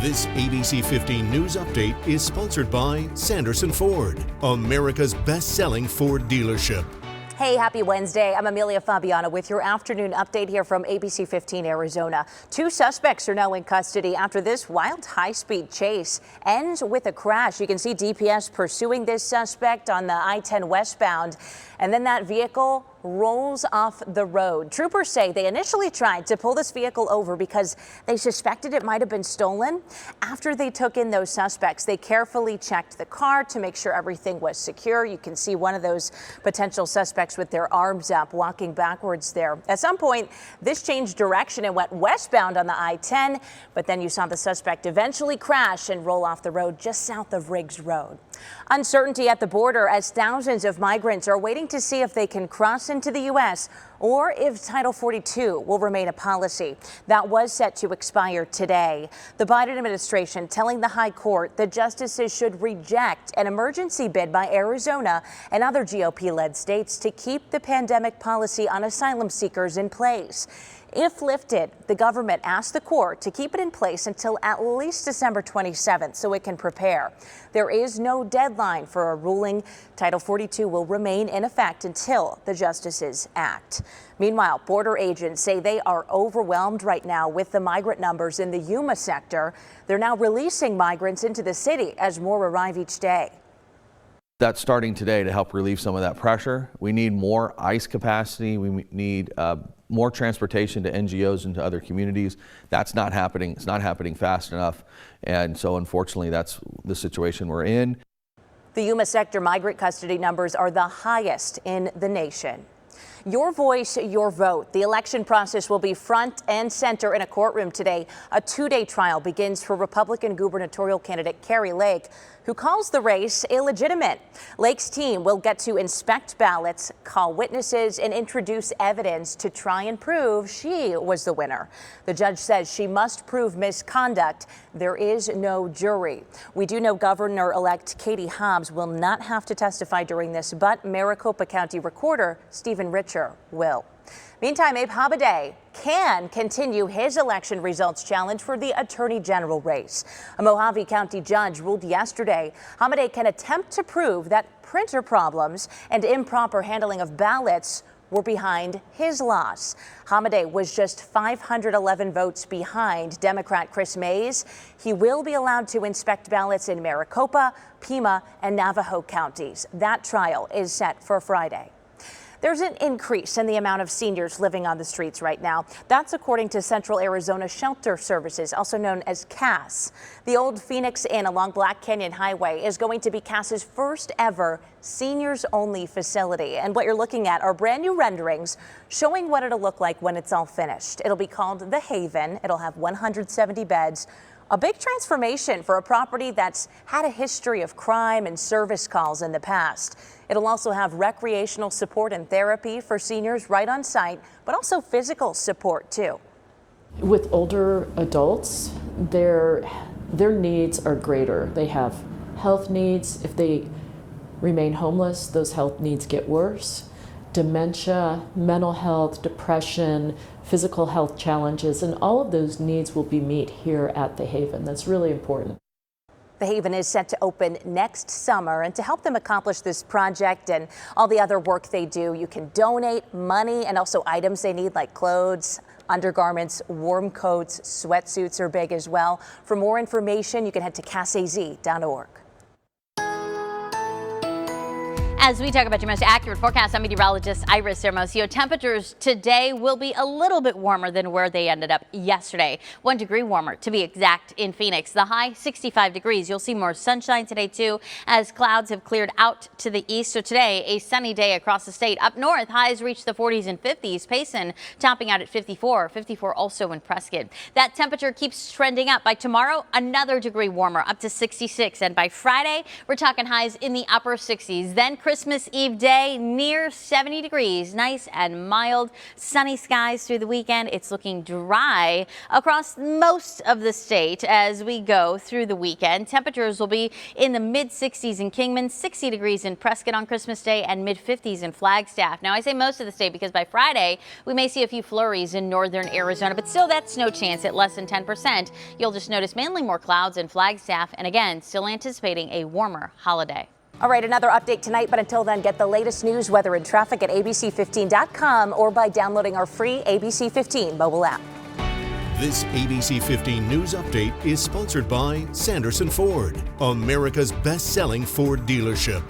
This ABC 15 News Update is sponsored by Sanderson Ford, America's best-selling Ford dealership. Hey, happy Wednesday. I'm Amelia Fabiana with your afternoon update here from ABC 15 Arizona. 2 suspects are now in custody after this wild high-speed chase ends with a crash. You can see DPS pursuing this suspect on the I-10 westbound, and then that vehicle rolls off the road. Troopers say they initially tried to pull this vehicle over because they suspected it might have been stolen. After they took in those suspects, they carefully checked the car to make sure everything was secure. You can see one of those potential suspects with their arms up, walking backwards there. At some point, this changed direction and went westbound on the I-10, but then you saw the suspect eventually crash and roll off the road just south of Riggs Road. Uncertainty at the border as thousands of migrants are waiting to see if they can cross into the U.S. or if Title 42 will remain a policy. That was set to expire today. The Biden administration telling the High Court the justices should reject an emergency bid by Arizona and other GOP-led states to keep the pandemic policy on asylum seekers in place. If lifted, the government asked the court to keep it in place until at least December 27th so it can prepare. There is no deadline for a ruling. Title 42 will remain in effect until the justices act. Meanwhile, border agents say they are overwhelmed right now with the migrant numbers in the Yuma sector. They're now releasing migrants into the city as more arrive each day. That's starting today to help relieve some of that pressure. We need more ICE capacity. We need more transportation to NGOs and to other communities. That's not happening. It's not happening fast enough. And so unfortunately, that's the situation we're in. The Yuma sector migrant custody numbers are the highest in the nation. Your voice, your vote. The election process will be front and center in a courtroom today. A 2-day trial begins for Republican gubernatorial candidate Kari Lake, who calls the race illegitimate. Lake's team will get to inspect ballots, call witnesses, and introduce evidence to try and prove she was the winner. The judge says she must prove misconduct. There is no jury. We do know Governor-elect Katie Hobbs will not have to testify during this, but Maricopa County Recorder Stephen Richer will. Meantime, Abe Hamadeh can continue his election results challenge for the Attorney General race. A Mojave County judge ruled yesterday Hamadeh can attempt to prove that printer problems and improper handling of ballots were behind his loss. Hamadeh was just 511 votes behind Democrat Chris Mays. He will be allowed to inspect ballots in Maricopa, Pima, and Navajo counties. That trial is set for Friday. There's an increase in the amount of seniors living on the streets right now. That's according to Central Arizona Shelter Services, also known as CAS. The old Phoenix Inn along Black Canyon Highway is going to be CAS's first ever seniors-only facility. And what you're looking at are brand new renderings showing what it'll look like when it's all finished. It'll be called The Haven. It'll have 170 beds. A big transformation for a property that's had a history of crime and service calls in the past. It'll also have recreational support and therapy for seniors right on site, but also physical support too. With older adults, their needs are greater. They have health needs. If they remain homeless, those health needs get worse. Dementia, mental health, depression, physical health challenges, and all of those needs will be met here at The Haven. That's really important. The Haven is set to open next summer, and to help them accomplish this project and all the other work they do, you can donate money and also items they need like clothes, undergarments, warm coats, sweatsuits are big as well. For more information, you can head to casaz.org. As we talk about your most accurate forecast, I'm meteorologist Iris Hermosillo. Temperatures today will be a little bit warmer than where they ended up yesterday. 1 degree warmer to be exact in Phoenix. The high 65 degrees. You'll see more sunshine today too as clouds have cleared out to the east. So today a sunny day across the state. Up north, highs reach the 40s and 50s. Payson topping out at 54. 54 also in Prescott. That temperature keeps trending up. By tomorrow, another degree warmer up to 66. And by Friday, we're talking highs in the upper 60s. Then Christmas Eve day, near 70 degrees, nice and mild, sunny skies through the weekend. It's looking dry across most of the state as we go through the weekend. Temperatures will be in the mid 60s in Kingman, 60 degrees in Prescott on Christmas Day, and mid 50s in Flagstaff. Now I say most of the state because by Friday we may see a few flurries in northern Arizona, but still that snow chance at less than 10%. You'll just notice mainly more clouds in Flagstaff, and again, still anticipating a warmer holiday. All right, another update tonight, but until then, get the latest news, weather, and traffic at ABC15.com or by downloading our free ABC15 mobile app. This ABC15 News Update is sponsored by Sanderson Ford, America's best-selling Ford dealership.